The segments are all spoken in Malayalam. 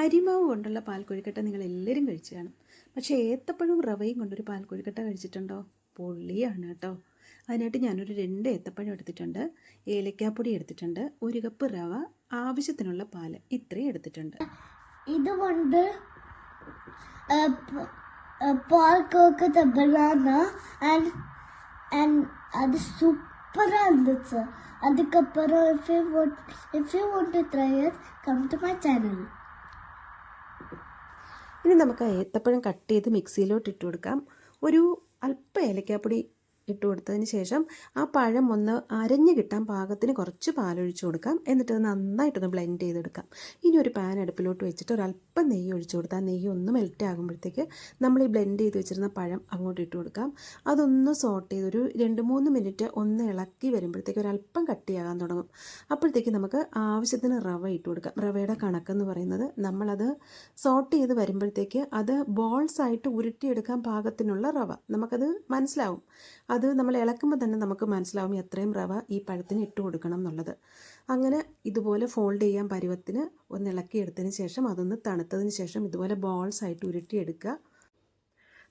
അരിമാവ് കൊണ്ടുള്ള പാൽക്കൊഴുക്കട്ട നിങ്ങൾ എല്ലാവരും കഴിച്ചു കാണും. പക്ഷേ ഏത്തപ്പഴവും റവയും കൊണ്ടൊരു പാൽക്കൊഴുക്കട്ട കഴിച്ചിട്ടുണ്ടോ? പൊള്ളിയാണ് കേട്ടോ. അതിനായിട്ട് ഞാനൊരു 2 ഏത്തപ്പഴം എടുത്തിട്ടുണ്ട്, ഏലക്കാപ്പൊടി എടുത്തിട്ടുണ്ട്, 1 കപ്പ് റവ, ആവശ്യത്തിനുള്ള പാല്, ഇത്രയും എടുത്തിട്ടുണ്ട്. ഇതുകൊണ്ട് പാൽക്കൊഴുക്കട്ട ബനാന അത് സൂപ്പറാ இருந்துச்சு. அதுக்கப்புறம் if you want to try it, come to my channel. ഇനി നമുക്ക് ഏത്തപ്പഴം കട്ട് ചെയ്ത് മിക്സിയിലോട്ട് ഇട്ട് കൊടുക്കാം. ഒരു അല്പം ഏലക്കാപ്പൊടി ഇട്ട് കൊടുത്തതിന് ശേഷം ആ പഴം ഒന്ന് അരഞ്ഞ് കിട്ടാൻ പാകത്തിന് കുറച്ച് പാലൊഴിച്ച് കൊടുക്കാം. എന്നിട്ട് അത് നന്നായിട്ടൊന്ന് ബ്ലെൻഡ് ചെയ്തെടുക്കാം. ഇനി ഒരു പാൻ അടുപ്പിലോട്ട് വെച്ചിട്ട് ഒരല്പം നെയ്യ് ഒഴിച്ച് കൊടുത്താൽ നെയ്യ് ഒന്ന് മെൽറ്റ് ആകുമ്പോഴത്തേക്ക് നമ്മൾ ഈ ബ്ലെൻഡ് ചെയ്ത് വെച്ചിരുന്ന പഴം അങ്ങോട്ട് ഇട്ട് കൊടുക്കാം. അതൊന്ന് സോട്ട് ചെയ്ത് ഒരു 2-3 മിനിറ്റ് ഒന്ന് ഇളക്കി വരുമ്പോഴത്തേക്ക് ഒരല്പം കട്ടിയാകാൻ തുടങ്ങും. അപ്പോഴത്തേക്ക് നമുക്ക് ആവശ്യത്തിന് റവ ഇട്ട് കൊടുക്കാം. റവയുടെ കണക്കെന്ന് പറയുന്നത് നമ്മളത് സോട്ട് ചെയ്ത് വരുമ്പോഴത്തേക്ക് അത് ബോൾസ് ആയിട്ട് ഉരുട്ടിയെടുക്കാൻ പാകത്തിനുള്ള റവ നമുക്കത് മനസ്സിലാവും. അത് നമ്മൾ ഇളക്കുമ്പോൾ തന്നെ നമുക്ക് മനസ്സിലാവും എത്രയും റവ ഈ പഴത്തിന് ഇട്ട് കൊടുക്കണം എന്നുള്ളത്. അങ്ങനെ ഇതുപോലെ ഫോൾഡ് ചെയ്യാൻ പരുവത്തിന് ഒന്ന് ഇളക്കിയെടുത്തതിന് ശേഷം അതൊന്ന് തണുത്തതിന് ശേഷം ഇതുപോലെ ബോൾസ് ആയിട്ട് ഉരുട്ടിയെടുക്കുക.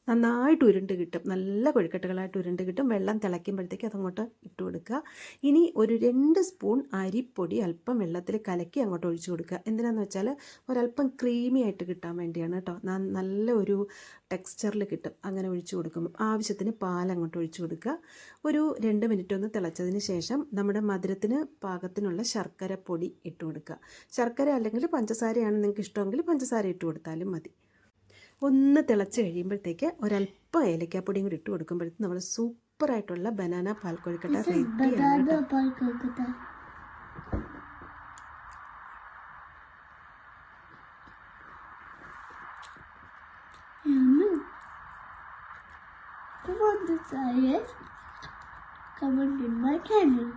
നന്നായിട്ട് ഉരുണ്ട് കിട്ടും, നല്ല കൊഴുക്കട്ടകളായിട്ട് ഉരുണ്ട് കിട്ടും. വെള്ളം തിളയ്ക്കുമ്പോഴത്തേക്ക് അതങ്ങോട്ട് ഇട്ട് കൊടുക്കുക. ഇനി ഒരു 2 സ്പൂൺ അരിപ്പൊടി അല്പം വെള്ളത്തിൽ കലക്കി അങ്ങോട്ട് ഒഴിച്ചു കൊടുക്കുക. എന്തിനാണെന്ന് വെച്ചാൽ ഒരല്പം ക്രീമി ആയിട്ട് കിട്ടാൻ വേണ്ടിയാണ് കേട്ടോ. നല്ല ഒരു ടെക്സ്ചറിൽ കിട്ടും അങ്ങനെ ഒഴിച്ചു കൊടുക്കുമ്പോൾ. ആവശ്യത്തിന് പാൽ അങ്ങോട്ട് ഒഴിച്ചു കൊടുക്കുക. ഒരു 2 മിനിറ്റ് ഒന്ന് തിളച്ചതിന് ശേഷം നമ്മുടെ മധുരത്തിന് പാകത്തിനുള്ള ശർക്കര പൊടി ഇട്ട് കൊടുക്കുക. ശർക്കര അല്ലെങ്കിൽ പഞ്ചസാരയാണ് നിങ്ങൾക്ക് ഇഷ്ടമെങ്കിൽ പഞ്ചസാര ഇട്ട് കൊടുത്താലും മതി. ഒന്ന് തിളച്ച് കഴിയുമ്പോഴത്തേക്ക് ഒരല്പം ഏലക്കാപ്പൊടിയും കൂടി ഇട്ട് കൊടുക്കുമ്പോഴത്തേക്ക് നമ്മൾ സൂപ്പറായിട്ടുള്ള ബനാന പാൽക്കൊഴുക്കട്ട റെഡിയാണ്. Come on to try it. Comment in my channel.